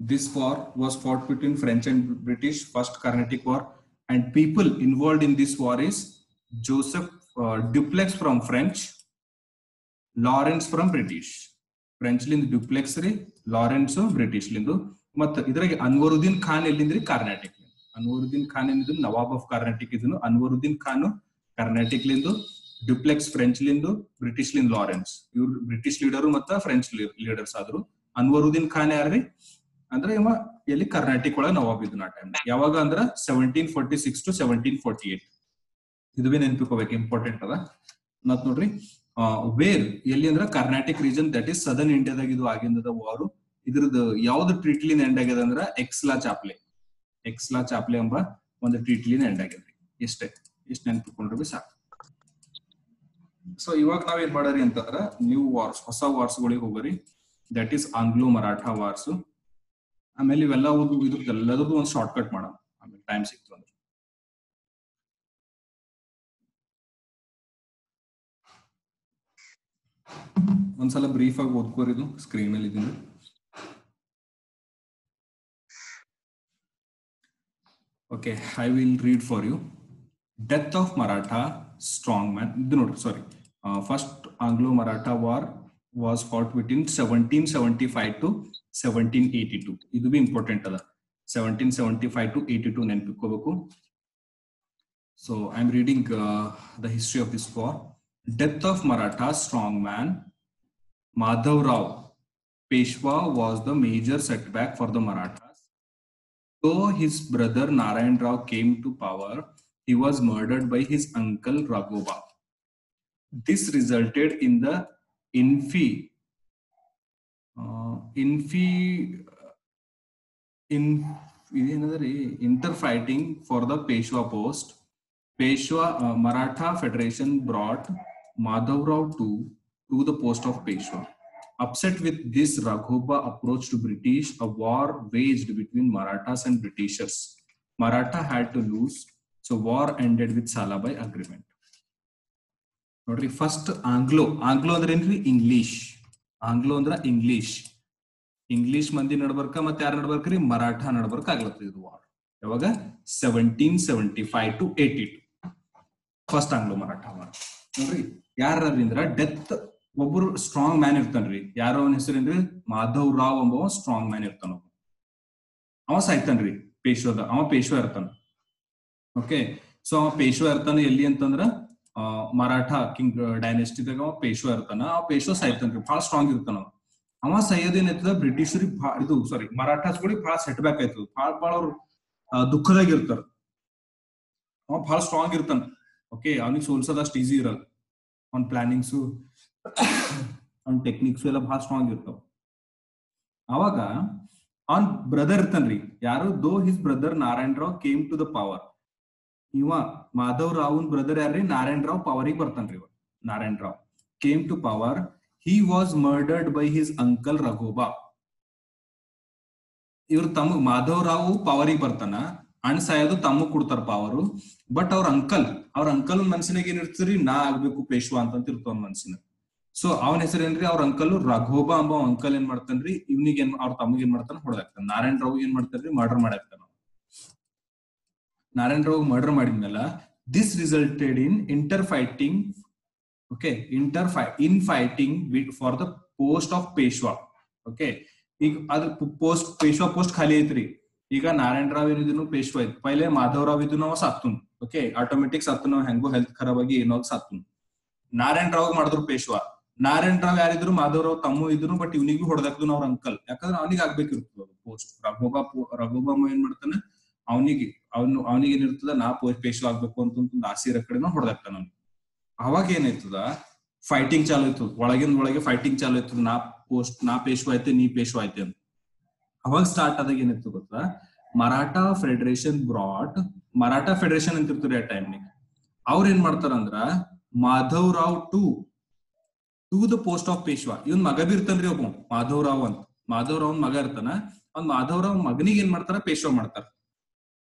This war was fought between French and British, first Carnatic War, and people involved in this war is Joseph Dupleix from French, Lawrence from British. French ಲಿಂದ duplex ರೀ, Lawrence British ಲಿಂದು, ಮತ್ತು ಇದ್ರಾಗ ಅನ್ವರುದ್ದೀನ್ ಖಾನ್ ಎಲ್ಲಿಂದ್ರಿ ಕರ್ನಾಟಕ. ಅನ್ವರುದ್ದೀನ್ ಖಾನ್ ಏನಿದ್ರು ನವಾಬ್ of Karnataka ಇದನ್ನು. ಅನ್ವರುದ್ದೀನ್ ಖಾನ್ ಕರ್ನಾಟಕ ಲಿಂದು, Dupleix French ಲಿಂದು, British ಲಿಂದ Lawrence. ಇವ್ರು ಬ್ರಿಟಿಷ್ ಲೀಡರ್ ಮತ್ತು ಫ್ರೆಂಚ್ ಲೀಡರ್ಸ್ ಆದ್ರು. ಅನ್ವರುದ್ದೀನ್ ಖಾನ್ ಯಾರ್ರಿ ಅಂದ್ರೆ ಇವ ಎಲ್ಲಿ ಕರ್ನಾಟಕ ಒಳಗ ನವಾಬ್ ಇದನ್ನ ಆ ಟೈಮ್. ಯಾವಾಗ ಅಂದ್ರ 1746 to 1748. ಇದು ಬಿ ನೆನ್ಪಿಕೋಬೇಕು, ಇಂಪಾರ್ಟೆಂಟ್ ಅದ. ಮತ್ ನೋಡ್ರಿ ವೇರ್ ಎಲ್ಲಿ ಅಂದ್ರ Karnataka region, that is southern ಇಂಡಿಯಾದಾಗ ಇದು ಆಗಿಂದದ ವಾರು. ಇದ್ರದ್ದು ಯಾವ್ದು ಟ್ರೀಟ್ಲಿನ ಎಂಡ್ ಆಗ್ಯದ ಅಂದ್ರ ಎಕ್ಸ್ಲಾ ಚಾಪ್ಲೆ ಎಂಬ ಒಂದು ಟ್ರೀಟ್ಲಿನ ಎಂಡ್ ಆಗ್ಯದ್ರಿ. ಇಷ್ಟೇ, ಇಷ್ಟ ನೆನ್ಪಿಕೊಂಡ್ರೆ ಬಿ ಸಾಕು. ಸೊ ಇವಾಗ ನಾವ್ ಏನ್ ಮಾಡರಿ ಅಂತಂದ್ರ ನ್ಯೂ ವಾರ್ಸ್, ಹೊಸ ವಾರ್ಸ್ ಗಳಿಗೆ ಹೋಗ್ರಿ. That is Anglo Maratha wars. ಆಮೇಲೆ ಇವೆಲ್ಲ ಇದ್ರದ್ದೆಲ್ಲದಕ್ಕೂ ಒಂದು ಶಾರ್ಟ್ ಕಟ್ ಮಾಡೋಣ ಆಮೇಲೆ ಟೈಮ್ ಸಿಕ್ತು ಅಂದ್ರೆ. ಒಂದ್ಸಲ ಬ್ರೀಫ್ ಆಗಿ ಓದ್ಕೋರಿದು ಸ್ಕ್ರೀನ್ ಮೇಲೆ ಇದೀನಿ. Okay, I will read for you. Death of Maratha strong man. ಇದು ನೋಡ್ರಿ, sorry, first Anglo Maratha war was fought between 1775 to 1782. ಇದು ಬಿ ಇಂಪಾರ್ಟೆಂಟ್ ಅದ. 1775 to 82 ನೆನ್ಪಿಕೋಬೇಕು. So I am reading the history of this war. Death of Maratha strongman Madhav Rao Peshwa was the major setback for the Marathas. Though his brother Narayan Rao came to power, he was murdered by his uncle Raghoba. This resulted in the interfighting for the Peshwa post. Maratha Federation brought Madhav Rao to the post of Peshwa. Upset with this, Raghoba approached British. A war waged between Marathas and Britishers. Maratha had to lose, so war ended with Salabai agreement. Nodri, first Anglo ಅಂದ್ರೆ ಏನ್ರಿ? English. Anglo ಅಂದ್ರ English ಮಂದಿ ನಡ್ಬರ್ಕ ಮತ್ತೆ ಯಾರು ನಡ್ಬರ್ಕ್ರಿ? ಮರಾಠಾ ನಡ್ಬರ್ಕ ಆಗ್ಲತ್ತದ ಇದು war. ಯಾವಾಗ? 1775 to 82. First Anglo Maratha war. ನೋಡ್ರಿ, ಯಾರಂದ್ರ ಡೆತ್ ಒಬ್ಬರು ಸ್ಟ್ರಾಂಗ್ ಮ್ಯಾನ್ ಇರ್ತಾನ್ರಿ. ಯಾರೋ ಅವನ ಹೆಸರೇನ್ರಿ? ಮಾಧವ್ ರಾವ್ ಎಂಬ ಸ್ಟ್ರಾಂಗ್ ಮ್ಯಾನ್ ಇರ್ತಾನ. ಅವ ಸಾಯ್ತಾನ್ರಿ ಪೇಶ್ವದ. ಅವ ಪೇಶ್ವ ಇರ್ತಾನ. ಓಕೆ, ಸೊ ಅವ ಪೇಶ್ವ ಇರ್ತಾನ ಎಲ್ಲಿ ಅಂತಂದ್ರ ಮರಾಠಾ ಕಿಂಗ್ ಡೈನೆಸ್ಟಿದಾಗ ಅವ ಪೇಶ್ವ ಇರ್ತಾನ. ಅವ ಪೇಶ್ವ ಸಾಯ್ತಾನ್ರಿ, ಬಹಳ ಸ್ಟ್ರಾಂಗ್ ಇರ್ತಾನ. ಅವ ಸಾಯೋದೇನೈತದ ಬ್ರಿಟಿಷರಿಗೆ ಮರಾಠಾಸ್ಗಳಿಗೆ ಬಹಳ ಸೆಟ್ ಬ್ಯಾಕ್ ಆಯ್ತದ. ಬಹಳ ಅವ್ರು ದುಃಖದಾಗ ಇರ್ತಾರ. ಅವ ಬಹಳ ಸ್ಟ್ರಾಂಗ್ ಇರ್ತಾನ. ಓಕೆ, ಅವನಿಗೆ ಸೋಲ್ಸೋದಷ್ಟು ಈಸಿ ಇರಲ್ಲ. ಅವ್ನ ಪ್ಲಾನಿಂಗ್ಸು, ಅವ್ನ ಟೆಕ್ನಿಕ್ಸು ಎಲ್ಲ ಬಹಳ ಸ್ಟ್ರಾಂಗ್ ಇರ್ತಾವ. ಅವಾಗ ಅವನ್ ಬ್ರದರ್ ಇರ್ತಾನ್ರಿ. ಯಾರು? Though his brother Narayan Rao came to the power. ಇವ ಮಾಧವ್ ರಾವ್ನ್ ಬ್ರದರ್ ಯಾರ್ರಿ? ನಾರಾಯಣ್ ರಾವ್ ಪವರಿಗೆ ಬರ್ತಾನ್ರಿ. ಇವ Narayan Rao came to power. He was murdered by his uncle Raghoba. ಇವ್ರ ತಮ್ಮ ಮಾಧವ್ ರಾವ್ ಪವರಿಗೆ ಬರ್ತಾನ. ಅಣ್ಣ ಸಾಯೋದು ತಮ್ಮ ಕೊಡ್ತಾರ ಪವರು. ಬಟ್ ಅವ್ರ ಅಂಕಲ್ ಮನ್ಸಿನಾಗ ಏನಿರ್ತದ್ರಿ? ನಾ ಆಗ್ಬೇಕು ಪೇಶ್ವಾ ಅಂತ ಇರ್ತಾವ ಮನ್ಸಿನ. ಸೊ ಅವನ ಹೆಸರೇನ್ರಿ? ಅವ್ರ ಅಂಕಲ್ ರಘೋಬಾ ಎಂಬ ಅಂಕಲ್ ಏನ್ ಮಾಡ್ತಾನ್ರಿ? ಇವ್ನಿಗೆ ಅವ್ರ ತಮ್ಮಗೆ ಏನ್ ಮಾಡ್ತಾನ? ಹೊಡೆದಾಕ್ತಾನ. ನಾರಾಯಣ್ ರಾವ್ ಏನ್ ಮಾಡ್ತಾನ್ರಿ? ಮರ್ಡರ್ ಮಾಡಾಕ್ತಾನ. ನಾರಾಯಣ್ ರಾವ್ ಮರ್ಡರ್ ಮಾಡಿದ್ಮೇಲೆ this resulted in interfighting. Okay, infighting for the post of Peshwa. Okay, ಈಗ ಅದ್ರ ಪೇಶ್ವಾ ಪೋಸ್ಟ್ ಖಾಲಿ ಐತ್ರಿ. ಈಗ ನಾರಾಯಣ್ ರಾವ್ ಏನಿದ್ರು ಪೇಶ್ವಾ ಐತಿ. ಪೈಲೆ ಮಾಧವ್ ರಾವ್ ಇದ್ದು ನಾವು ಸಾತ್ತುನ್. Okay, automatic ಸಾತ್ತು. ನಾವು ಹೆಂಗೋ ಹೆಲ್ತ್ ಖರಾಬ್ ಆಗಿ ಏನೋ ಸಾತ್ತುನ್. ನಾರಾಯಣ್ ರಾವ್ ಮಾಡಿದ್ರು ಪೇಶ್ವಾ. ನಾರಾಯಣ್ ರಾವ್ ಯಾರಿದ್ರು? ಮಾಧವ್ ರಾವ್ ತಮ್ಮ ಇದ್ರು. ಬಟ್ ಇವ್ನಿಗೂ ಹೊಡೆದಾಕ್ದು ಅವ್ರ ಅಂಕಲ್. ಯಾಕಂದ್ರೆ ಅವನಿಗೆ ಆಗ್ಬೇಕಿರ್ತದ ಪೋಸ್ಟ್. ರಘೋಬಾ ಏನ್ ಮಾಡ್ತಾನೆ? ಅವನಿಗೆ ಏನಿರ್ತದ? ನಾ ಪೇಶ್ವಾ ಆಗ್ಬೇಕು ಅಂತ ಆಸೆ ಇರೋ ಕಡೆ ಹೊಡೆದಾಕ್ತಾನ. ಅವಾಗ ಏನಾಯ್ತದ? ಫೈಟಿಂಗ್ ಚಾಲು ಆಯ್ತದ. ಒಳಗೆ ಫೈಟಿಂಗ್ ಚಾಲು ಆಯ್ತದ. ನಾ ಪೇಶ್ವಾ ಐತೆ, ನೀ ಪೇಶ್ವಾ ಐತೆ ಅಂತ. ಅವಾಗ ಸ್ಟಾರ್ಟ್ ಆದಾಗ ಏನಿತ್ತು ಗೊತ್ತಾ? ಮರಾಠಾ ಫೆಡರೇಷನ್ ಅಂತ ಇರ್ತಾರೆ ಆ ಟೈಮ್ನಿಗೆ. ಅವ್ರ ಏನ್ ಮಾಡ್ತಾರಂದ್ರ Madhav Rao to the post of Peshwa. ಇವನ್ ಮಗ ಬಿ ಇರ್ತಾನ್ರಿ ಒಬ್ಬ ಮಾಧವ್ ರಾವ್ ಅಂತ. ಮಾಧವ್ ರಾವ್ ಮಗ ಇರ್ತಾನ. ಅವ್ನ್ ಮಾಧವ್ ರಾವ್ ಮಗನಿಗೆ ಏನ್ ಮಾಡ್ತಾರ? ಪೇಶ್ವಾ ಮಾಡ್ತಾರ.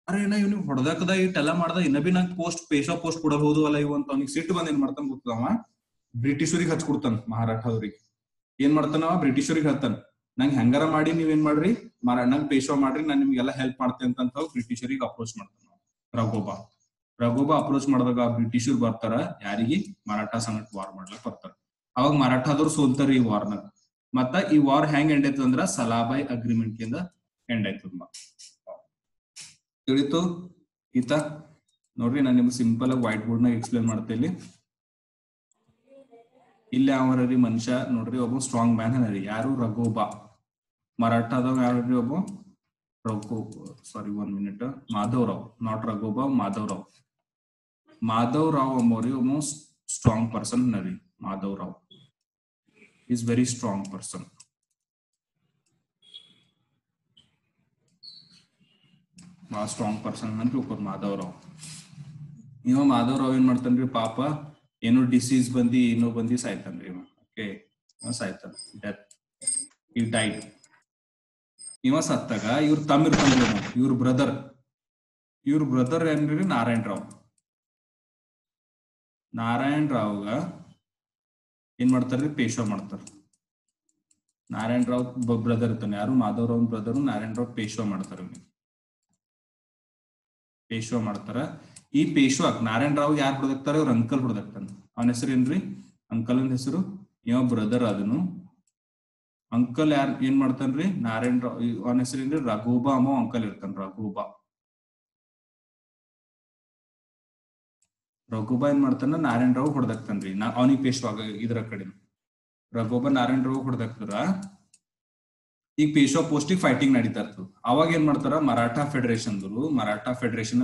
ಅರೆ ಏನ ಇವ್ನಿಗೆ ಹೊಡೆದಾಕದ ಇಟ್ಟೆಲ್ಲ ಮಾಡ್ದ, ಇನ್ನ ಬಿ ನಂಗೆ ಪೇಶ್ವಾ ಪೋಸ್ಟ್ ಕೊಡಬಹುದು ಅಲ್ಲ ಇವ್ ಅಂತ ಅವ್ನಿಗೆ ಸಿಟ್ಟು ಬಂದ್ ಏನ್ ಮಾಡ್ತಾನ ಗೊತ್ತದವ? ಬ್ರಿಟಿಷರಿಗೆ ಹಚ್ಕೊಡ್ತಾನ. ಮಹಾರಾಠ ಅವ್ರಿಗೆ ಏನ್ ಮಾಡ್ತಾನವ? ಬ್ರಿಟಿಷರಿಗೆ ಹೇಳ್ತಾನ, ನಂಗೆ ಹೆಂಗಾರ ಮಾಡಿ ನೀವೇನ್ ಮಾಡ್ರಿ ನಂಗೆ ಪೇಶ್ವಾ ಮಾಡ್ರಿ, ನಾನು ನಿಮ್ಗೆಲ್ಲ ಹೆಲ್ಪ್ ಮಾಡ್ತೇನೆ ಅಂತ ಬ್ರಿಟಿಷರಿಗೆ ಅಪ್ರೋಚ್ ಮಾಡ್ತಾನ ರಘೋಬಾ ಅಪ್ರೋಚ್ ಮಾಡಿದಾಗ ಬ್ರಿಟಿಷರು ಬರ್ತಾರ, ಯಾರಿಗೆ ಮರಾಠ ಸಂಗಟ್ ವಾರ್ ಮಾಡ್ಲಕ್ ಬರ್ತಾರ. ಅವಾಗ ಮರಾಠದವ್ರು ಸೋಲ್ತಾರ ಈ ವಾರ್ನಾಗ. ಮತ್ತ ಈ ವಾರ್ ಹೆಂಗ್ ಎಂಡ್ ಆಯ್ತದ ಅಂದ್ರ ಸಲಾಬಾಯ್ ಅಗ್ರಿಮೆಂಟ್ ಲಿಂದ ಎಂಡ್ ಆಯ್ತದ. ತಿಳಿತು ಈತ ನೋಡ್ರಿ, ನಾನು ನಿಮ್ಗೆ ಸಿಂಪಲ್ ಆಗಿ ವೈಟ್ ಬೋರ್ಡ್ ನಾಗ ಎಕ್ಸ್ಪ್ಲೇನ್ ಮಾಡ್ತೇನೆ. ಇಲ್ಲಿ ಅವರಿ ಮನುಷ್ಯ ನೋಡ್ರಿ, ಒಬ್ಬ ಸ್ಟ್ರಾಂಗ್ ಮ್ಯಾನ್ ಅದ ರೀ. ಯಾರು? ರಘೋಬಾ. ಮರಾಠಾದಾಗ ಯಾರ್ರಿ? ಒಬ್ಬ one minute, Madhavrao, not Raghoba, Madhavrao. Madhavrao ಅಂಬೋರಿ ಒಬ್ಬ ಸ್ಟ್ರಾಂಗ್ ಪರ್ಸನ್ ನರಿ. Madhavrao is very strong person. Strong person ಅಂತ ಮಾಧವರಾವ್. ಮಾಧವರಾವ್ ಏನ್ ಮಾಡ್ತಾನ್ರಿ, ಪಾಪ ಏನೋ ಡಿಸೀಸ್ ಬಂದಿ ಸಾಯ್ತಾನ್ರಿ. ಓಕೆ, ಸಾಯ್ತಾನ, ಡೆತ್, ಈ ಡೈಡ್. ಇವ ಸತ್ತಾಗ ಇವ್ರ ತಮ್ಮ ಇರ್ತಾನ್ರಿ, ಇವ್ರ ಬ್ರದರ್ ಏನ್ರಿ ನಾರಾಯಣ್ ರಾವ್ಗ ಏನ್ ಮಾಡ್ತಾರ್ರಿ, ಪೇಶ್ವಾ ಮಾಡ್ತಾರ. ನಾರಾಯಣ್ ರಾವ್ ಬ್ರದರ್ ಇರ್ತಾನೆ, ಯಾರು? ಮಾಧವರಾವ್ ಬ್ರದರ್ ನಾರಾಯಣ್ ರಾವ್ ಪೇಶ್ವಾ ಮಾಡ್ತಾರ. ಈ ಪೇಶ್ವಾಕ್ ನಾರಾಯಣ್ ರಾವ್ ಯಾರು ಹೊಡೆದಾಕ್ತಾರ? ಇವ್ರ ಅಂಕಲ್ ಹೊಡೆದಾಕ್ತಾನ. ಅವನ ಹೆಸರು ಏನ್ರಿ? ಅಂಕಲ್ ಅಂದ ಹೆಸರು. ಇವ ಬ್ರದರ್ ಅದನು. ಅಂಕಲ್ ಯಾರ್ ಏನ್ ಮಾಡ್ತಾನ್ರಿ? ನಾರಾಯಣ್ ರಾವ್. ಅವನ ಹೆಸರು ಏನ್ರಿ? ರಘೋಬಾ ಅಮ್ಮ ಅಂಕಲ್ ಇರ್ತಾನ. ರಘೋಬಾ ಏನ್ ಮಾಡ್ತಾನ? ನಾರಾಯಣ್ ರಾವ್ ಹೊಡೆದಾಕ್ತಾನ್ರಿ. ಅವನಿಗೆ ಪೇಶ್ವಾಗ ಇದ್ರ ಕಡೆ ರಘೋಬಾ ನಾರಾಯಣ್ ರಾವ್ ಹೊಡೆದಾಕ್ತಾರ. ಈಗ ಪೇಶ್ವಾ ಪೋಸ್ಟಿಗೆ ಫೈಟಿಂಗ್ ನಡೀತಾ ಇರ್ತದ. ಅವಾಗ ಏನ್ ಮಾಡ್ತಾರ, ಮರಾಠಾ ಫೆಡರೇಷನ್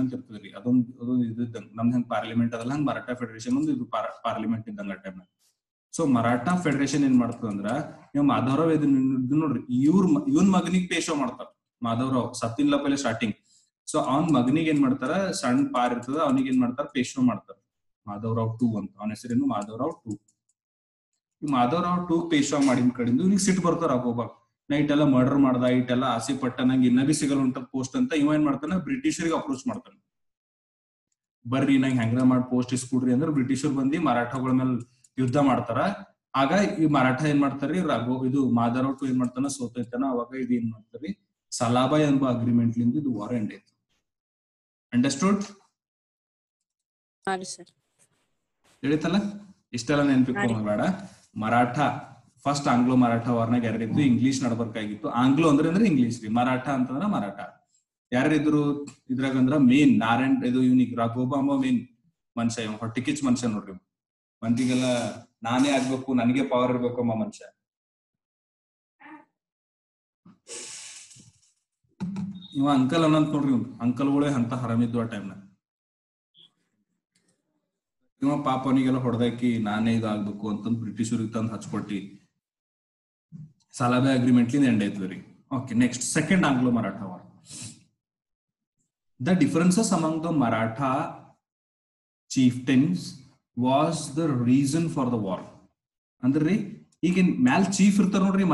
ಅಂತ ಇರ್ತದ್ರಿ. ಅದೊಂದು ಇದ್ದಂಗ ನಮ್ದು ಹೆಂಗ್ ಪಾರ್ಲಿಮೆಂಟ್ ಅದಲ್ಲ, ಹಂಗ ಮರಾಠಾ ಫೆಡರೇಷನ್ ಒಂದು ಇದು ಪಾರ್ಲಿಮೆಂಟ್ ಇದ್ದಂಗ ಟೈಮ್. ಸೊ ಮರಾಠಾ ಫೆಡರೇಷನ್ ಏನ್ ಮಾಡ್ತದಂದ್ರ, ನೀವು ಮಾಧವರಾವ್ ಇದನ್ನ ನೋಡ್ರಿ, ಇವನ್ ಮಗನಿಗೆ ಪೇಶ್ವಾ ಮಾಡ್ತಾರ. ಮಾಧವರಾವ್ ಸತ್ತಿನ್ಲ ಪೈಲೆ ಸ್ಟಾರ್ಟಿಂಗ್. ಸೊ ಅವನ್ ಮಗನಿಗೆ ಏನ್ ಮಾಡ್ತಾರ, ಸಣ್ಣ ಪಾರ್ ಇರ್ತದ, ಅವನಿಗೆ ಏನ್ ಮಾಡ್ತಾರ, ಪೇಶ್ವಾ ಮಾಡ್ತಾರ. ಮಾಧವರಾವ್ 2 ಅಂತ ಅವನ ಹೆಸರೇನು, ಮಾಧವರಾವ್ 2. ಈ ಮಾಧವರಾವ್ 2 ಪೇಶ್ವಾ ಮಾಡಿದ ಕಡೆಯಿಂದ ಇವ್ನಿಗೆ ಸಿಟ್ಟು ಬರ್ತಾರ. ಒಬ್ಬ ನಾ ಇಟ್ಟೆಲ್ಲ ಮರ್ಡರ್ ಮಾಡ್ದ, ಇಟ್ಟೆಲ್ಲ ಆಸೆ ಪಟ್ಟ, ನಂಗೆ ಇನ್ನ ಬಿ ಸಿಗಲ್ಲ ಉಂಟ ಪೋಸ್ಟ್ ಅಂತ ಇವ ಏನ್ ಮಾಡ್ತಾನ, ಬ್ರಿಟಿಷರಿಗೆ ಅಪ್ರೋಚ್ ಮಾಡ್ತಾನ. ಬರ್ರಿ ನಂಗೆ ಹೆಂಗ ಮಾಡಿ ಪೋಸ್ಟ್ ಇಸ್ಕೊಡ್ರಿ ಅಂದ್ರೆ ಬ್ರಿಟಿಷರು ಬಂದು ಮರಾಠಗಳ ಮೇಲೆ ಯುದ್ಧ ಮಾಡ್ತಾರ. ಆಗ ಈ ಮರಾಠ ಏನ್ ಮಾಡ್ತಾರ್ರಿ, ಇದು ಮಾಧವರಾವ್ 2 ಏನ್ ಮಾಡ್ತಾನ, ಸೋತೈತಾನ. ಅವಾಗ ಇದು ಏನ್ ಮಾಡ್ತಾರ್ರಿ, ಸಲಾಬಾಯ್ ಎಂಬ ಅಗ್ರಿಮೆಂಟ್ ಲಿಂದ ಇದು ವಾರ್ ಎಂಡ್ ಆಯ್ತು. ಅಂಡರ್ಸ್ಟುಡ್? ತಿಳಿತಲ್ಲ? ಇಷ್ಟೆಲ್ಲ ನೆನ್ಪಿಟ್ಕೊಂಡ್ ಬೇಡ. ಮರಾಠ ಫಸ್ಟ್ ಆಂಗ್ಲೋ ಮರಾಠ ವಾರ್ನಾಗ ಯಾರಿದ್ರು, ಇಂಗ್ಲಿಷ್ ನಡ್ಬರ್ಕಾಗಿತ್ತು. ಆಂಗ್ಲೋ ಅಂದ್ರೆ ಇಂಗ್ಲಿಷ್ ರೀ, ಮರಾಠ ಅಂತಂದ್ರ ಮರಾಠ. ಯಾರಿದ್ರು ಇದ್ರಾಗ ಅಂದ್ರ ಮೇನ್ ನಾರಾಯಣ್, ಇದು ಇವ್ನಿಗೆ ರಘೋಬಾ ಅಂಬ ಮೇನ್ ಮನುಷ್ಯ. ಇವ್ ಹೊಟ್ಟಿಕಿಚ್ ಮನುಷ್ಯ ನೋಡ್ರಿ. ಮಂದಿಗೆಲ್ಲ ನಾನೇ ಆಗ್ಬೇಕು, ನನಗೆ ಪವರ್ ಇರ್ಬೇಕು ಅಂಬ ಮನುಷ್ಯ. ಇವ ಅಂಕಲ್ ಅನ್ನಂತ ನೋಡ್ರಿ. ಅಂಕಲ್ಗಳೇ ಅಂತ ಹರಾಮಿದ್ದು ಆ ಟೈಮ್ನ. ಇವ ಪಾಪ ಅವನಿಗೆಲ್ಲ ಹೊಡೆದಾಕಿ ನಾನೇ ಇದಾಗ್ಬೇಕು ಅಂತಂದ್ ಬ್ರಿಟಿಷರಿಗೆ ತಂದು ಹಚ್ಕೊಟ್ಟಿ ಸಲಾಬಾಯ್ ಅಗ್ರಿಮೆಂಟ್ ಎಂಡ್ ಆಯ್ತದ್ರಿ. Okay, next second Anglo Maratha war. The differences among the Maratha chieftains was the reason for the war. ಅಂದ್ರೆ ಈಗ ಮ್ಯಾಲ್ ಚೀಫ್ ಇರ್ತಾರ ನೋಡ್ರಿ,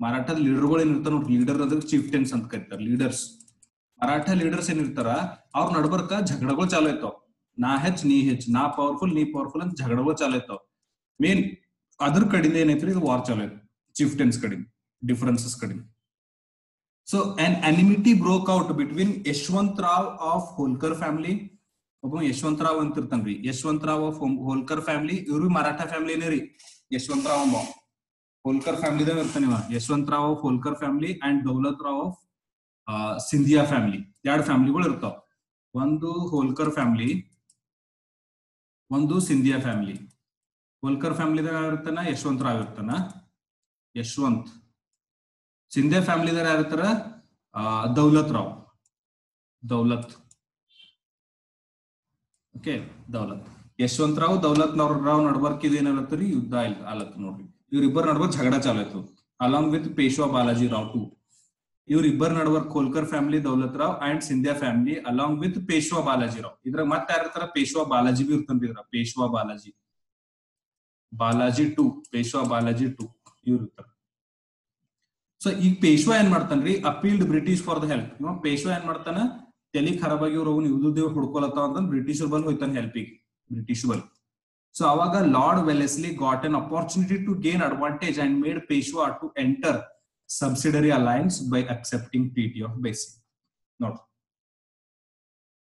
ಮರಾಠದ ಲೀಡರ್ಗಳು ಏನ್ ಇರ್ತಾರ ನೋಡ್ರಿ. ಲೀಡರ್ ಅಂದ್ರೆ ಚೀಫ್ಟೆನ್ಸ್ ಅಂತ ಕರೀತಾರ. ಲೀಡರ್ಸ್, ಮರಾಠ ಲೀಡರ್ಸ್ ಏನ್ ಇರ್ತಾರ, ಅವ್ರ ನಡ್ಬರ್ಕ ಝಗಡಗಳು ಚಾಲು ಆಯ್ತಾವ. ನಾ ಹೆಚ್ಚ್ ನೀ ಹೆಚ್ಚ್, ನಾ ಪವರ್ಫುಲ್ ನೀ ಪವರ್ಫುಲ್ ಅಂತ ಝಗಡಗಳು ಚಾಲು ಆಯ್ತಾವ. ಮೇನ್ ಅದ್ರ ಕಡೆಯಿಂದ ಏನೈತ್ರಿ, ಇದು ವಾರ್ ಚಾಲು ಆಯ್ತು. chieftains ಕಡಿಮೆ, differences ಕಡಿಮೆ. So an enmity broke out between Yashwantrao of Holkar family. ಒಬ್ಬ ಯಶವಂತರಾವ್ ಅಂತ ಇರ್ತಾನ್ರಿ. Yashwantrao of Holkar family. ಇವ್ರು ಮರಾಠಾ ಫ್ಯಾಮಿಲಿ ಏನೇ ರೀ. ಯಶವಂತರಾವ್ ಅಂಬ ಹೋಲ್ಕರ್ ಫ್ಯಾಮಿಲಿದಾಗ ಇರ್ತಾನೆ ಇವ. Yashwantrao of Holkar family and Daulat Rao of Scindia family. 2 ಫ್ಯಾಮಿಲಿಗಳು ಇರ್ತಾವ. ಒಂದು ಹೋಲ್ಕರ್ ಫ್ಯಾಮಿಲಿ, ಒಂದು ಸಿಂಧಿಯಾ ಫ್ಯಾಮಿಲಿ. ಹೋಲ್ಕರ್ ಫ್ಯಾಮಿಲಿದಾಗ ಇರ್ತಾನ ಯಶವಂತರಾವ್ ಇರ್ತಾನ, ಯಶವಂತ್. ಸಿಂಧಿಯಾ ಫ್ಯಾಮಿಲಿದಾಗ ಯಾರಿರ್ತಾರ, ದೌಲತ್ ರಾವ್. ಓಕೆ, ದೌಲತ್. ಯಶವಂತರಾವ್ ದೌಲತ್ ರಾವ್ ನಡ್ಬರ್ಕ್ ಇದು ಏನಾಗತ್ತರಿ, ಯುದ್ಧ ಆಲತ್ ನೋಡ್ರಿ. ಇವ್ರಿಬ್ಬರ ನಡ್ಬರ್ಕ್ ಝಗಡ ಚಾಲಾಯ್ತು. Along with Peshwa Balaji Rao 2. ಇವ್ರಿಬ್ಬರ ನಡ್ಬರ್ಕ್ Holkar family, Daulat Rao and Scindia family along with Peshwa Balaji Rao. ಇದ್ರಾಗ ಮತ್ತೆ ಯಾರಿರ್ತಾರ, ಪೇಶ್ವಾ ಬಾಲಾಜಿ ಬಿ ಇರ್ತಂದ್ರ. ಪೇಶ್ವಾ ಬಾಲಾಜಿ 2, ಪೇಶ್ವಾ ಬಾಲಾಜಿ 2 ಇವ್ರು ಇರ್ತಾರ. ಸೊ ಈಗ ಪೇಶ್ವಾ ಏನ್ ಮಾಡ್ತಾನ್ರಿ, appealed British for the help. ಇವಾಗ ಪೇಶ್ವಾ ಏನ್ ಮಾಡ್ತಾನ, ತಲೆ ಖರಾಬ್ ಆಗಿ ಇವ್ರು ಇವ್ದೇವ್ ಹುಡ್ಕೊಳತ್ತಾವ ಅಂತ ಬ್ರಿಟಿಷರ್ ಬಂದು ಹೋಯ್ತಾನೆ ಹೆಲ್ಪಿಗೆ, ಬ್ರಿಟಿಷ್ ಬಲ್. ಸೊ ಅವಾಗ Lord Wellesley got an opportunity to gain advantage and made Peshwa to enter subsidiary alliance by accepting treaty of Basing. ನೋಡ್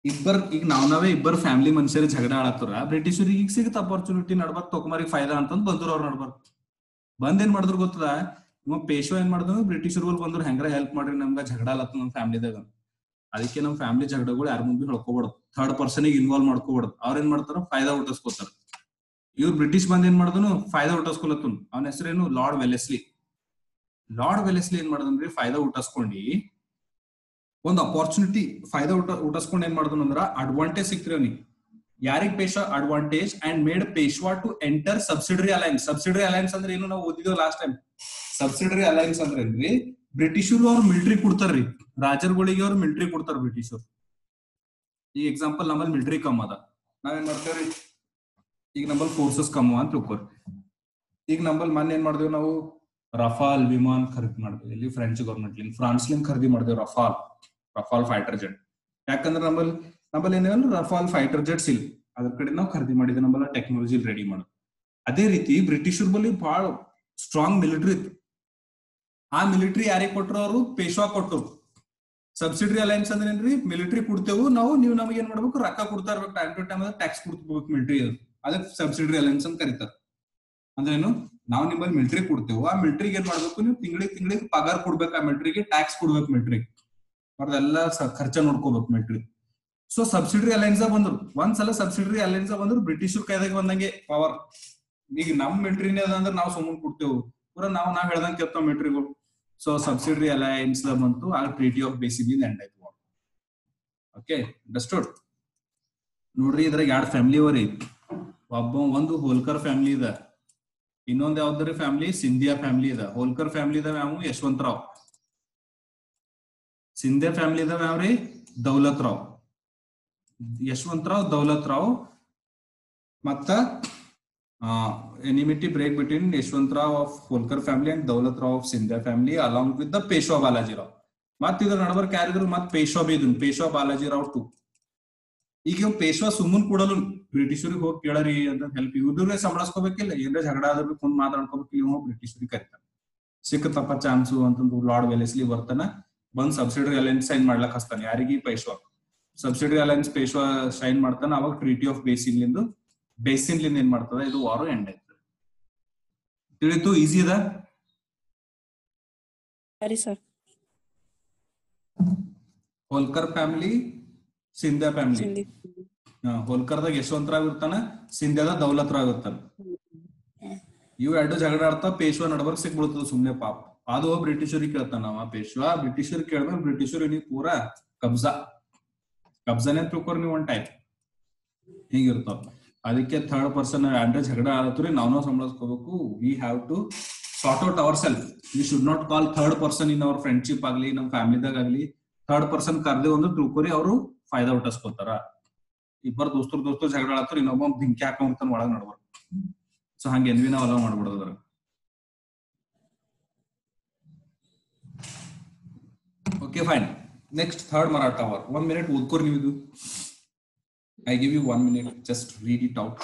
ಈಗ ನಾವೇ ಇಬ್ಬರು ಫ್ಯಾಮಿಲಿ ಮನುಷ್ಯರು ಜಗಳ ಆಡತ್ತಾರ, ಬ್ರಿಟಿಷರಿಗೆ ಈಗ ಸಿಗುತ್ತೆ ಅಪರ್ಚುನಿಟಿ ನಡ್ಬಾರ್ದು ತೊಕೊಂಬರಿಗೆ ಫಾಯ್ದಾ ಅಂತಂದ್ ಬಂದ್ರು ಅವ್ರು ನಡ್ಬಾರ್ದು. ಬಂದ್ ಏನ್ ಮಾಡಿದ್ರು ಗೊತ್ತದ, ಇವ ಪೇಶ್ವ ಏನ್ ಮಾಡಿದ್ರು, ಬ್ರಿಟಿಷರು ಬಂದ್ರು ಹೆಂಗ್ರ ಹೆಲ್ಪ್ ಮಾಡ್ರಿ ನಮ್ಗ ಜಗಳ ಆಲತ್ತ ನಮ್ ಫ್ಯಾಮಿಲಿದಾಗ. ಅದಕ್ಕೆ ನಮ್ ಫ್ಯಾಮಿಲಿ ಜಗಳಗಳು ಯಾರ ಮುಂದೆ ಹೇಳ್ಕೊಬಾರ್ದು, ಥರ್ಡ್ ಪರ್ಸನ್ ಇನ್ವಾಲ್ವ್ ಮಾಡ್ಕೋಬಾರ್ದು. ಅವ್ರ ಏನ್ ಮಾಡ್ತಾರ, ಫಾಯ್ದಾ ಉಟ್ಟಿಸ್ಕೋತಾರ. ಇವ್ರು ಬ್ರಿಟಿಷ್ ಬಂದ್ ಏನ್ ಮಾಡಿದನು, ಫಾಯ್ದಾ ಉಟ್ಟಿಸ್ಕೊಲತ್ತು. ಅವನ ಹೆಸರೇನು, ಲಾರ್ಡ್ ವೆಲೆಸ್ಲಿ. ಲಾರ್ಡ್ ವೆಲೆಸ್ಲಿ ಏನ್ ಮಾಡಿದ್ರಿ, ಫಾಯ್ದಾ ಉಟ್ಟಿಸ್ಕೊಂಡಿ ಒಂದ್ ಅಪಾರ್ಚುನಿಟಿ ಫಾಯ್ದಾ ಉಟ್ಟಿಸ್ಕೊಂಡು ಏನ್ ಮಾಡಿದನು ಅಂದ್ರ ಅಡ್ವಾಂಟೇಜ್ ಸಿಕ್ತ್ರಿ ಅವ್ನಿಗೆ. ಯಾರಿಗ್ Peshwa advantage and made Peshwa to enter subsidiary alliance. Subsidiary alliance ಅಂದ್ರೆ ಏನು, ನಾವು ಓದಿದ್ವಿ ಲಾಸ್ಟ್ ಟೈಮ್. ಸಬ್ಸಿಡರಿ ಅಲೈನ್ಸ್ ಅಂದ್ರೆ ಏನ್ರಿ, ಬ್ರಿಟಿಷರು ಅವ್ರು ಮಿಲಿಟರಿ ಕೊಡ್ತಾರ್ರಿ, ರಾಜರುಗಳಿಗೆ ಅವ್ರು ಮಿಲಿಟರಿ ಕೊಡ್ತಾರ ಬ್ರಿಟಿಷರು. ಈ ಎಕ್ಸಾಂಪಲ್ ನಮ್ಮಲ್ಲಿ ಮಿಲಿಟರಿ ಕಮ್ ಅದ, ನಾವೇನ್ ಮಾಡ್ತೇವ್ರಿ, ಈಗ ನಮ್ಮಲ್ಲಿ ಫೋರ್ಸಸ್ ಕಮ್ಮು ಅಂತ ತಿಳ್ಕೊರಿ. ಈಗ ನಮ್ಮಲ್ಲಿ ಮೊನ್ನೆ ಏನ್ ಮಾಡಿದ್ವಿ ನಾವು, ರಫಾಲ್ ವಿಮಾನ ಖರೀದಿ ಮಾಡಿದ್ವಿ. ಇಲ್ಲಿ ಫ್ರೆಂಚ್ ಗವರ್ಮೆಂಟ್ ಫ್ರಾನ್ಸ್ಲಿಂದ ಖರೀದಿ ಮಾಡಿದ್ವಿ ರಫಾಲ್ ಫೈಟರ್ ಜೆಟ್. ಯಾಕಂದ್ರೆ ನಮ್ಮಲ್ಲಿ ಏನೇನು ರಫಾಲ್ ಫೈಟರ್ ಜೆಟ್ಸ್ ಇಲ್ಲ, ಅದ್ರ ಕಡೆ ನಾವು ಖರೀದಿ ಮಾಡಿದ್ವಿ, ನಮ್ಮಲ್ಲ ಟೆಕ್ನಾಲಜಿ ರೆಡಿ ಮಾಡೋದು. ಅದೇ ರೀತಿ ಬ್ರಿಟಿಷರ್ ಬಳಿ ಬಹಳ ಸ್ಟ್ರಾಂಗ್ ಮಿಲಿಟರಿ ಇತ್ತು. ಆ ಮಿಲಿಟರಿ ಯಾರಿಗೆ ಕೊಟ್ಟರು, ಅವರು ಪೇಶ್ವಾ ಕೊಟ್ಟರು. ಸಬ್ಸಿಡರಿ ಅಲೈನ್ಸ್ ಅಂದ್ರೆ ಏನ್ರಿ, ಮಿಲಿಟರಿ ಕೊಡ್ತೇವು ನಾವು, ನೀವು ನಮಗೆ ಏನ್ ಮಾಡ್ಬೇಕು, ರೊಕ್ಕ ಕೊಡ್ತಾ ಇರ್ಬೇಕು, ಟೈಮ್ ಟು ಟೈಮ್ ಟ್ಯಾಕ್ಸ್ ಕೊಡ್ಬೇಕು ಮಿಲಿಟರಿ. ಅದಕ್ಕೆ ಸಬ್ಸಿಡರಿ ಅಲೈನ್ಸ್ ಅಂತ ಕರೀತಾರೆ. ಅಂದ್ರೆ ಏನು, ನಾವು ನಿಮ್ಮಲ್ಲಿ ಮಿಲಿಟರಿ ಕೊಡ್ತೇವೆ, ಆ ಮಿಲಿಟರಿಗೆ ಏನ್ ಮಾಡ್ಬೇಕು, ನೀವು ತಿಂಗಳಿಗೆ ಪಗಾರ ಕೊಡ್ಬೇಕು, ಆ ಮಿಲಿಟರಿಗೆ ಟ್ಯಾಕ್ಸ್ ಕೊಡ್ಬೇಕು, ಮಿಲಿಟರಿಗೆ ಅವ್ರದೆಲ್ಲ ಖರ್ಚ ನೋಡ್ಕೋಬೇಕು ಮಿಲಿಟರಿ. ಸೊ ಸಬ್ಸಿಡರಿ ಅಲೈನ್ಸ್ ಬಂದ್ರು. ಒಂದ್ಸಲ ಸಬ್ಸಿಡರಿ ಅಲೈನ್ಸ್ ಬಂದ್ರು, ಬ್ರಿಟಿಷರ್ ಕೈದಾಗ ಬಂದಂಗೆ ಪವರ್. ಈಗ ನಮ್ ಮಿಲಿಟರಿನೇ ಅದ ಅಂದ್ರೆ ನಾವು ಸುಮ್ಮನೆ ಕೊಡ್ತೇವೆ, ಪೂರ ನಾವ್ ಹೇಳ್ದಂಗೆ ಕೇಳ್ತಾವ ಮಿಲಿಟರಿಗಳು. ಸೊ ಸಬ್ಸಿಡರಿ ಅಲೈನ್ಸ್ ಬಂತು, ಆ ಟ್ರೀಟಿ ಆಫ್ ಬೇಸಿಕ್ ಎಂಡ್ ಆಯ್ತು. Okay, understood. ನೋಡ್ರಿ, ಇದ್ರಾಗ 2 ಫ್ಯಾಮಿಲಿ ಅವರಿ. ಒಂದು ಹೋಲ್ಕರ್ ಫ್ಯಾಮಿಲಿ ಇದೆ, ಇನ್ನೊಂದ್ ಯಾವ್ದ್ರಿ ಫ್ಯಾಮಿಲಿ, ಸಿಂಧಿಯಾ ಫ್ಯಾಮಿಲಿ ಇದೆ. ಹೋಲ್ಕರ್ ಫ್ಯಾಮಿಲಿ ಇದಾವ ಯಾವ, ಯಶವಂತರಾವ್. ಸಿಂಧಿಯಾ ಫ್ಯಾಮಿಲಿ ಇದಾವ ಯಾವ್ರಿ, ದೌಲತ್ ರಾವ್. ಯಶವಂತರಾವ್, ದೌಲತ್ ರಾವ್. ಮತ್ತ enmity break between Yashwantrao of Holkar family and Daulat Rao of Scindia family along with the Peshwa Balajirao. ಮತ್ ಇದ್ರ ನಡಬರ್ಕ್ ಯಾರಿದ್ರು, ಮತ್ ಪೇಶ್ವಾ ಬಿ ಇದನ್, ಪೇಶ್ವಾ ಬಾಲಾಜಿರಾವ್ 2. ಈಗ ಪೇಶ್ವಾ ಸುಮ್ಮನ್ ಕೊಡಲು ಬ್ರಿಟಿಷರಿಗೆ ಹೋಗಿ ಕೇಳರಿ ಅಂತ ಹೆಲ್ಪ್, ಇವ್ರೇ ಸಂಬಳಸ್ಕೋಬೇಕಿಲ್ಲ, ಏನ್ರ ಜಗಳ ಆದ್ರೆ ಕುಂದ್ ಮಾತಾಡ್ಕೋಬೇಕಿಲ್ಲ, ಇವ್ ಬ್ರಿಟಿಷರಿಗೆ ಕರಿತಾನೆ. ಸಿಕ್ಕತಪ್ಪ ಚಾನ್ಸು ಅಂತಂದು ಲಾರ್ಡ್ ವೆಲೆಸ್ಲಿ ಬರ್ತಾನ, ಬಂದ್ ಸಬ್ಸಿಡರಿ ಅಲೈನ್ಸ್ ಸೈನ್ ಮಾಡ್ಲಕ್ ಹಸ್ತಾನೆ. ಯಾರಿಗೆ, Peshwa. Subsidiary alliance Peshwa sign ಮಾಡ್ತಾನ. ಅವಾಗ ಟ್ರೀಟಿ ಆಫ್ ಬೇಸಿನ್ಲಿಂದ ಏನ್ ಮಾಡ್ತದ, ಇದು ವಾರು ಎಂಡ್ ಆಯ್ತದೆ. ತಿಳಿತು, ಈಸಿ ಅದ. Holkar family, Scindia family. ಹೋಲ್ಕರ್ದಾಗ ಯಶವಂತರಾವ್ ಇರ್ತಾನ, ಸಿಂಧಿಯಾದ ದೌಲತ್ ರಾವ್ ಇರ್ತಾನ. ಇವ್ 2 ಜಗಳ ಆಡ್ತಾವ, ಪೇಶ್ವಾ ನಡಬರ್ಕ್ ಸಿಕ್ಬಿಡ್ತದ ಸುಮ್ನೆ ಪಾಪ. ಅದು ಬ್ರಿಟಿಷರಿಗೆ ಕೇಳ್ತಾನ ಅವ ಪೇಶ್ವಾ. ಬ್ರಿಟಿಷರ್ ಕೇಳ್ಬೇಕು, ಬ್ರಿಟಿಷರ್ ನೀವು ಪೂರಾ ಕಬ್ಜಾನೇ ತಿಳ್ಕೊರ್ ನೀವು ಒಂದ್ ಟೈಪ್ ಹಿಂಗಿರ್ತಾವ. ಅದಕ್ಕೆ ಥರ್ಡ್ ಪರ್ಸನ್ ಅಂದ್ರೆ ಜಗಳ ಆಡತ್ರಿ, ನಾವ್ ಸಂಬಳಸ್ಕೋಬೇಕು. We have to sort out our self. We should not call third person in our friendship ಆಗ್ಲಿ, ನಮ್ ಫ್ಯಾಮಿಲಿದಾಗ ಆಗ್ಲಿ. ಥರ್ಡ್ ಪರ್ಸನ್ ಕರ್ದೆ ಒಂದು ತಿಳ್ಕೊರಿ, ಅವರು ಫಾಯ್ದಾ ಉಟ್ಟಿಸ್ಕೋತಾರ. ಇಬ್ಬರು ದೋಸ್ತರು ಜಗಳ ಆಡತ್ರಿ, ಇನ್ನೊಬ್ಬ ಬೆಂಕಿ ಹಾಕೊಂಡ್ತಾನ ಒಳಗ್ ನಡ್ಬಾರ. ಸೊ ಹಂಗೆ ಎನ್ವಿ ನಾವ್ ಅಲೋ ಮಾಡ್ಬಿಡೋದ್ರ. Okay, fine. Next third Maratha war. 1 minute ಓದ್ಕೋರಿ ನೀವು ಇದು. I give you 1 minute, just read it out.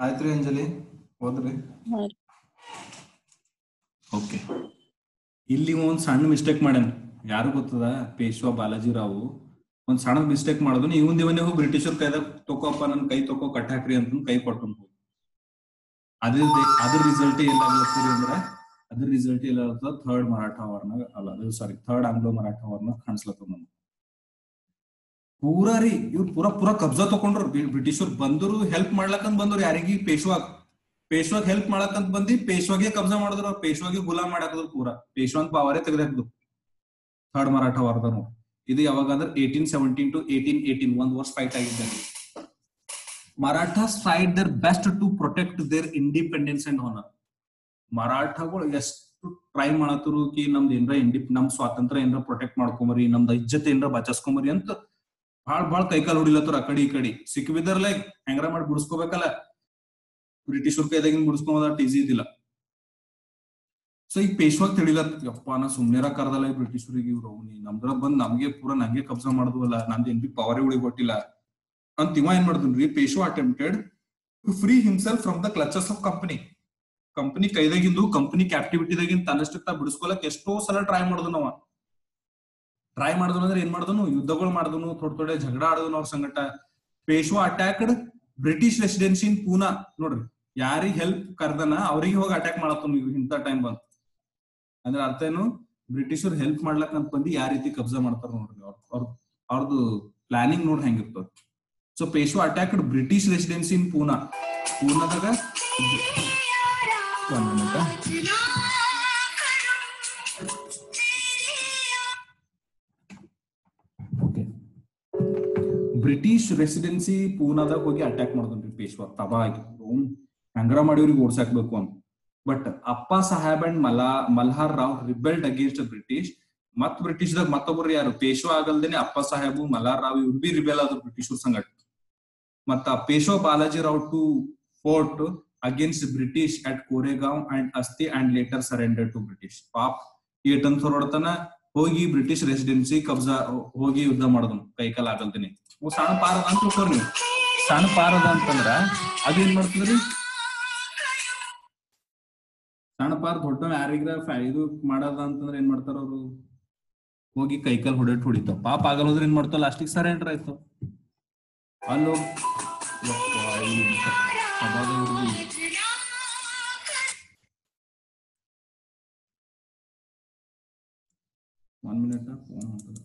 ಆಯ್ತ್ರಿ ಅಂಜಲಿ, ಹೋದ್ರಿ? ಓಕೆ, ಇಲ್ಲಿ ಒಂದ್ ಸಣ್ಣ ಮಿಸ್ಟೇಕ್ ಮಾಡ್ಯಾನ. ಯಾರು ಗೊತ್ತದ, ಪೇಶ್ವಾ ಬಾಲಾಜಿರಾವ್ ಒಂದ್ ಸಣ್ಣ ಮಿಸ್ಟೇಕ್ ಮಾಡೋದು. ಇವನೇ ಹೋಗಿ ಬ್ರಿಟಿಷರ್ ಕೈದಾಗ ತಗೋಪ್ಪ, ನನ್ ಕೈ ತಗೋ, ಕಟ್ ಹಾಕ್ರಿ ಅಂತ ಕೈ ಕೊಟ್ಟು ಹೋಗಿ. ಅದ್ರ ರಿಸಲ್ಟ್ ಏನಾಗ್ಲತ್ತೀರಿ ಅಂದ್ರೆ, ಥರ್ಡ್ ಮರಾಠಾ ವಾರ್ನಾಗ ಅಲ್ಲ, ಥರ್ಡ್ ಆಂಗ್ಲೋ ಮರಾಠಾ ವಾರ್ನಾಗ ಕಾಣಿಸ್ಲತ್ತದ ನಮ್ಗೆ. ಪೂರಾ ರೀ, ಇವ್ರು ಪೂರಾ ಕಬ್ಜಾ ತಕೊಂಡ್ರು. ಬ್ರಿಟಿಷರ್ ಬಂದ್ರು, ಹೆಲ್ಪ್ ಮಾಡ್ಲಕ್ಕಂತ ಬಂದ್ರು. ಯಾರಿಗೆ, ಪೇಶ್ವಾಗ್ ಹೆಲ್ಪ್ ಮಾಡಕಂತ ಬಂದಿ ಪೇಶ್ವಾಗೆ ಕಬ್ಜಾ ಮಾಡಿದ್ರು. ಪೇಶ್ವಾಗೆ ಗುಲಾಮ್ ಮಾಡಾಕದ್ರು. ಪೂರಾ ಪೇಶ್ವಾನ್ ಪವರೇ ತೆಗೆದಾಕ್ದು. ಥರ್ಡ್ ಮರಾಠ ವಾರದ ನೋಡಿ. ಇದು ಯಾವಾಗ ಅಂದ್ರೆ 1817 to 1818 1 ವರ್ಷ ಫೈಟ್ ಆಗಿದ್ದಾರೆ. Marathas tried their best to protect their independence and honour. ಮರಾಠಗಳು ಎಷ್ಟು ಟ್ರೈ ಮಾಡತ್ತರು ಕಿ ನಮ್ದು ಏನ್ರ ನಮ್ ಸ್ವಾತಂತ್ರ್ಯ ಏನ್ರ ಪ್ರೊಟೆಕ್ಟ್ ಮಾಡ್ಕೊಂಬರಿ, ನಮ್ದು ಇಜ್ಜತ್ ಏನ್ರ ಬಚಾಸ್ಕೊಂಬರಿ ಅಂತ ಬಾಳ್ ಕೈಕಾಲ್ ಹೊಡಿಲತ್ತವ್ರ ಆ ಕಡೆ ಈ ಕಡೆ. ಸಿಕ್ಕಿಬಿದ್ದರ್ಲೆ ಹೆಂಗಾರ ಮಾಡಿ ಬಿಡಿಸ್ಕೋಬೇಕಲ್ಲ, ಬ್ರಿಟಿಷರ್ ಕೈದಾಗಿನ ಬಿಡಿಸ್ಕೊಂಬದ ಈಸಿ ಇದಿಲ್ಲ. ಸೊ ಈಗ ಪೇಶ್ವಾಗ ತಿಳಿಲತ್, ಯಪ್ಪ ನಾ ಸುಮ್ನೆರ ಕರ್ದಲ್ಲ ಈ ಬ್ರಿಟಿಷರಿಗೆ, ಇವ್ರು ಅವ್ನಿ ನಮ್ದ್ರ ಬಂದ್ ನಮ್ಗೆ ಪೂರಾ ನಂಗೆ ಕಬ್ಜಾ ಮಾಡುದಲ್ಲ, ನಂದು ಏನ್ ಬಿ ಪವರೇ ಉಳಿಗ್ ಕೊಟ್ಟಿಲ್ಲ ಅಂತ ಇವ ಏನ್ ಮಾಡಿದ್ರಿ, Peshwa attempted to free himself from the clutches of company ಕೈದಾಗಿಂದು, ಕಂಪನಿ ಕ್ಯಾಪ್ಟಿವಿಟಿದಾಗಿಂದ ತನ್ನಷ್ಟಕ್ಕೆ ತಾ ಬಿಡಿಸ್ಕೊಳಕ್ ಎಷ್ಟೋ ಸಲ ಟ್ರೈ ಮಾಡಿದ್ನು ಅಂದ್ರೆ ಏನ್ ಮಾಡಿದನು, ಯುದ್ಧಗಳು ಮಾಡಿದನು, ಥೋಡೆ ಜಗಳ ಆಡೋದನು ಅವ್ರ ಸಂಗಟ. ಪೇಶ್ವಾ ಅಟ್ಯಾಕ್ಡ್ ಬ್ರಿಟಿಷ್ ರೆಸಿಡೆನ್ಸಿ ಇನ್ ಪೂನಾ. ನೋಡ್ರಿ, ಯಾರಿಗ್ ಹೆಲ್ಪ್ ಕರ್ದನ ಅವ್ರಿಗೆ ಹೋಗಿ ಅಟ್ಯಾಕ್ ಮಾಡತ್ತನು ಇಂಥ ಟೈಮ್ ಬಂದ್. ಅಂದ್ರೆ ಅರ್ಥ ಏನು, ಬ್ರಿಟಿಷರು ಹೆಲ್ಪ್ ಮಾಡ್ಲಕ್ ಅಂತ ಬಂದು ಯಾವ ರೀತಿ ಕಬ್ಜಾ ಮಾಡ್ತಾರ ನೋಡ್ರಿ, ಅವ್ರದ್ದು ಪ್ಲಾನಿಂಗ್ ನೋಡ್ರಿ ಹೆಂಗಿರ್ತದ. So Peshwa attacked British residency in ಪೂನಾದಾಗ ಬ್ರಿಟಿಷ್ ರೆಸಿಡೆನ್ಸಿ ಪೂನಾದಾಗ ಹೋಗಿ ಅಟ್ಯಾಕ್ ಮಾಡಿದ್ರಿ ಪೇಶ್ವಾ ತಬಾಗಿ, ಹೆಂಗಾರ ಮಾಡಿ ಇವ್ರಿಗೆ ಓಡ್ಸಾಕ್ಬೇಕು ಅಂತ. But Appa Saheb and Malhar Rao rebelled against British. ಮತ್ ಬ್ರಿಟಿಷ್ದಾಗ ಮತ್ತೊಬ್ರು ಯಾರು, ಪೇಶ್ವಾ ಆಗಲ್ದೇನೆ ಅಪ್ಪ ಸಾಹೇಬು ಮಲ್ಹಾರ್ ರಾವ್ ಇವ್ರು ಬಿ ರಿಬೆಲ್ ಆದ್ರು ಬ್ರಿಟಿಷರ್ ಸಂಗಟ. ಮತ್ತ Peshwa Balaji Rao two fought against British at Koregaon and Ashti and later surrender to British. ಪಾಪ್ ಏಟನ್ ಹೊರಡ್ತಾನ ಹೋಗಿ ಬ್ರಿಟಿಷ್ ರೆಸಿಡೆನ್ಸಿ ಕಬ್ಜಾ ಹೋಗಿ ಯುದ್ಧ ಮಾಡೋದನು ಕೈಕಾಲ್ ಆಗಲ್ದೇನೆ. ಸಣ್ಣ ಪಾರದ ಅಂತ ತಿಳ್ಕೊರ್ ನೀವು. ಸಣ್ಣ ಪಾರದ ಅಂತಂದ್ರ ಅದೇನ್ ಮಾಡ್ತದ್ರಿ, ಸಣ್ಣ ಪಾರ ದೊಡ್ಡ ಯಾರಿಗ್ರ ಇದು ಮಾಡದ ಅಂತಂದ್ರೆ ಏನ್ ಮಾಡ್ತಾರ ಅವ್ರು, ಹೋಗಿ ಕೈಕಾಲ್ ಹೊಡಿತಾವ. ಪಾಪ ಆಗಲ್ಲೋದ್ರ ಏನ್ ಮಾಡ್ತಾವ, ಲಾಸ್ಟಿಗೆ ಸರೆಂಡರ್ ಆಯ್ತಾವ. ಅಲ್ಲೋ ಒನ್ ಮಿನಿಟ್ ಫೋನ್ ಹೊಂಟದ.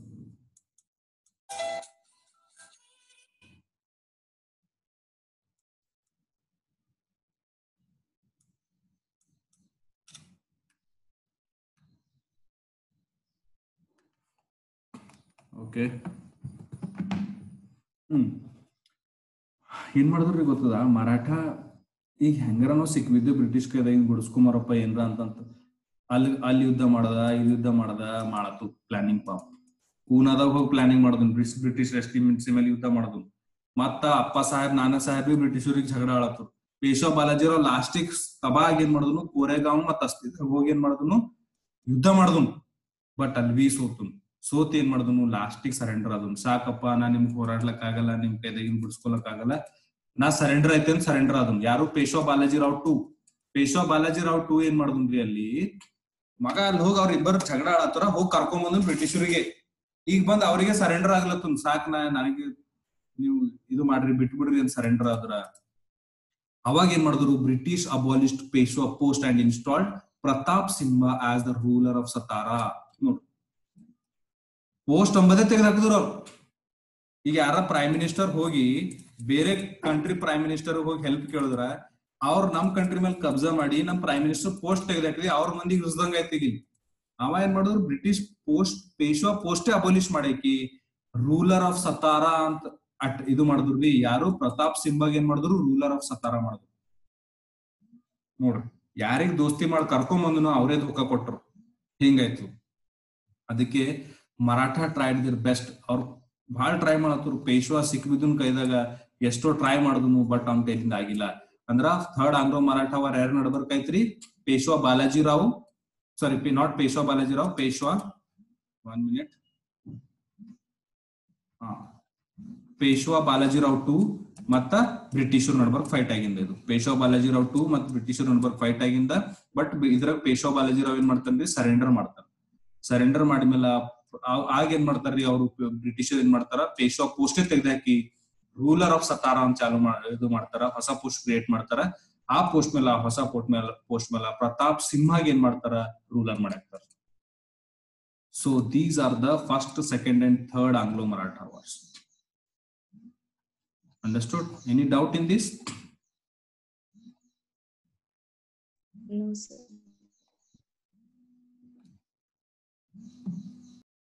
ಓಕೆ, ಏನ್ ಮಾಡಿದ್ರಿ ಗೊತ್ತದ, ಮರಾಠ ಈಗ ಹೆಂಗಾರನೋ ಸಿಕ್ಬಿದ್ದು ಬ್ರಿಟಿಷ್ ಕೈದಾಗ ಬಿಡಿಸ್ಕೊಂಬರಪ್ಪ ಏನ್ರ ಅಂತಂತ ಅಲ್ಲಿ ಯುದ್ಧ ಮಾಡದ, ಇಲ್ಲಿ ಯುದ್ಧ ಮಾಡತ್ತು ಪ್ಲಾನಿಂಗ್. ಪಾಪ ಪೂನಾದಾಗ ಹೋಗಿ ಪ್ಲಾನಿಂಗ್ ಮಾಡೋದನ್, ಬ್ರಿಟಿಷ್ ರೆಸಿಡೆನ್ಸಿ ಮೇಲೆ ಯುದ್ಧ ಮಾಡೋದು. ಮತ್ತ ಅಪ್ಪ ಸಾಹೇಬ್ ನಾನಾ ಸಾಹೇಬ್ ಬ್ರಿಟಿಷರಿಗೆ ಜಗಳ ಆಳತ್ತು. ಪೇಶ್ವಾ ಬಾಲಾಜಿರಾವ್ ಲಾಸ್ಟಿಗ್ ತಬಾಗ್ ಏನ್ ಮಾಡಿದ್ನು, ಕೋರೆಗಾಂವ್ ಮತ್ತ ಅಸ್ತಿದಾಗ ಹೋಗಿ ಏನ್ ಮಾಡಿದ್ನು, ಯುದ್ಧ ಮಾಡಿದ್ನು. ಬಟ್ ಅಲ್ಲಿ ಬಿ ಸೋತ್ ಏನ್ ಮಾಡಿದ್ನು, ಲಾಸ್ಟಿಗೆ ಸರೆಂಡರ್ ಆದನು. ಸಾಕಪ್ಪ, ನಾ ನಿಮ್ಗೆ ಹೋರಾಡ್ಲಕ್ ಆಗಲ್ಲ, ನಿಮ್ ಕೈದಾಗಿನ್ ಬಿಡಿಸ್ಕೊಳಕ್ ಆಗಲ್ಲ, ನಾ ಸರೆಂಡರ್ ಐತೆ ಅಂತ ಸರೆಂಡರ್ ಆದನು. ಯಾರು, ಪೇಶ್ವಾ ಬಾಲಾಜಿರಾವ್ ಟು ಏನ್ ಮಾಡಿದ್ರಿ, ಅಲ್ಲಿ ಮಗ ಅಲ್ಲಿ ಹೋಗಿ ಅವ್ರ ಇಬ್ಬರು ಜಗಳ ಆಡತ್ತಾರ, ಹೋಗಿ ಕರ್ಕೊಂಡ್ ಬ್ರಿಟಿಷರಿಗೆ. ಈಗ ಬಂದ್ ಅವ್ರಿಗೆ ಸರೆಂಡರ್ ಆಗ್ಲತ್ತ, ಸಾಕ್ ನನಗೆ ನೀವು ಇದು ಮಾಡ್ರಿ ಬಿಟ್ಬಿಡ್ರಿ ಅಂತ ಸರೆಂಡರ್ ಆದ್ರ. ಅವಾಗ ಏನ್ ಮಾಡಿದ್ರು, British abolished Peshwa post and installed Pratap Simha as the ruler of Satara. ನೋಡ್ರಿ, ಪೋಸ್ಟ್ ಅಂಬದೇ ತೆಗೆದಾಕಿದ್ರು ಅವ್ರು. ಈಗ ಯಾರ ಪ್ರೈಮ್ ಮಿನಿಸ್ಟರ್ ಹೋಗಿ ಬೇರೆ ಕಂಟ್ರಿ ಪ್ರೈಮ್ ಮಿನಿಸ್ಟರ್ ಹೋಗಿ ಹೆಲ್ಪ್ ಕೇಳಿದ್ರ, ಅವ್ರ ನಮ್ ಕಂಟ್ರಿ ಮೇಲೆ ಕಬ್ಜಾ ಮಾಡಿ ನಮ್ ಪ್ರೈಮ್ ಮಿನಿಸ್ಟರ್ ಪೋಸ್ಟ್ ತೆಗೆದಾಕಿದ್ವಿ, ಅವ್ರ ಮಂದಿಗೆ ರುಸ್ದಂಗ ಆಯ್ತೀಗಿ. ಅವ ಏನ್ ಮಾಡಿದ್ರು, ಬ್ರಿಟಿಷ್ ಪೇಶ್ವಾ ಪೋಸ್ಟೇ ಅಬೋಲಿಷ್ ಮಾಡಾಕಿ ರೂಲರ್ ಆಫ್ ಸತಾರಾ ಅಂತ ಇದು ಮಾಡಿದ್ರು. ಯಾರು, ಪ್ರತಾಪ್ ಸಿಂಹಗ್ ಏನ್ ಮಾಡಿದ್ರು, ರೂಲರ್ ಆಫ್ ಸತಾರಾ ಮಾಡಿದ್ರು. ನೋಡ್ರಿ, ಯಾರಿಗ್ ದೋಸ್ತಿ ಮಾಡಿ ಕರ್ಕೊಂಡ್ ಬಂದನು ಅವರೇ ಧೋಕಾ ಕೊಟ್ರು, ಹಿಂಗಾಯ್ತು. ಅದಕ್ಕೆ ಮರಾಠ ಟ್ರೈಡ್ ದಿರ್ ಬೆಸ್ಟ್. ಅವ್ರು ಬಹಳ ಟ್ರೈ ಮಾಡತ್ತರು. ಪೇಶ್ವಾ ಸಿಕ್ಬಿದ್ದನ್ ಕೈದಾಗ ಎಷ್ಟೋ ಟ್ರೈ ಮಾಡಿದ್ನು, ಬಟ್ ಅವ್ನ ಕೈಲಿಂದ ಆಗಿಲ್ಲ. ಅಂದ್ರ ಥರ್ಡ್ ಆಂಗ್ಲೋ ಮರಾಠ ವಾರ್ ಯಾರು ನಡ್ಬರ್ಕೈತ್ರಿ, Peshwa Balajirao, sorry not Peshwa Balajirao, Peshwa 1 minute, Peshwa Balajirao 2 ಮತ್ತ ಬ್ರಿಟಿಷರ್ ನಡ್ಬರ್ಕ್ ಫೈಟ್ ಆಗಿಂದ. ಇದು ಪೇಶ್ವಾ ಬಾಲಾಜಿರಾವ್ 2 ಮತ್ ಬ್ರಿಟಿಷರ್ ನಡ್ಬರ್ಕ್ ಫೈಟ್ ಆಗಿಂದ. ಬಟ್ ಇದ್ರಾಗ ಪೇಶ್ವಾ ಬಾಲಾಜಿರಾವ್ ಏನ್ ಮಾಡ್ತಾನ್ರಿ, ಸರೆಂಡರ್ ಮಾಡ್ತಾರ. ಸರೆಂಡರ್ ಮಾಡಿದ್ಮೇಲೆ ಆಗ ಏನ್ ಮಾಡ್ತಾರ್ರಿ, ಅವರು ಬ್ರಿಟಿಷರ್ ಏನ್ ಮಾಡ್ತಾರ, ಪೇಶ್ವಾ ಪೋಸ್ಟೇ ತೆಗೆದಾಕಿ ರೂಲರ್ ಆಫ್ ಸತಾರಾ ಅಂತ ಇದು ಮಾಡ್ತಾರ, ಹೊಸ ಪೋಸ್ಟ್ ಕ್ರಿಯೇಟ್ ಮಾಡ್ತಾರ. ಆ ಪೋಸ್ಟ್ ಮೇಲೆ, ಹೊಸ ಪೋಸ್ಟ್ ಮೇಲೆ ಪ್ರತಾಪ್ ಸಿಂಹಗ್ ಏನ್ ಮಾಡ್ತಾರ, ರೂಲರ್ ಮಾಡಾಕ್ತಾರ. So these are the first, second and third Anglo Maratha wars. Understood? Any doubt in this? No, sir.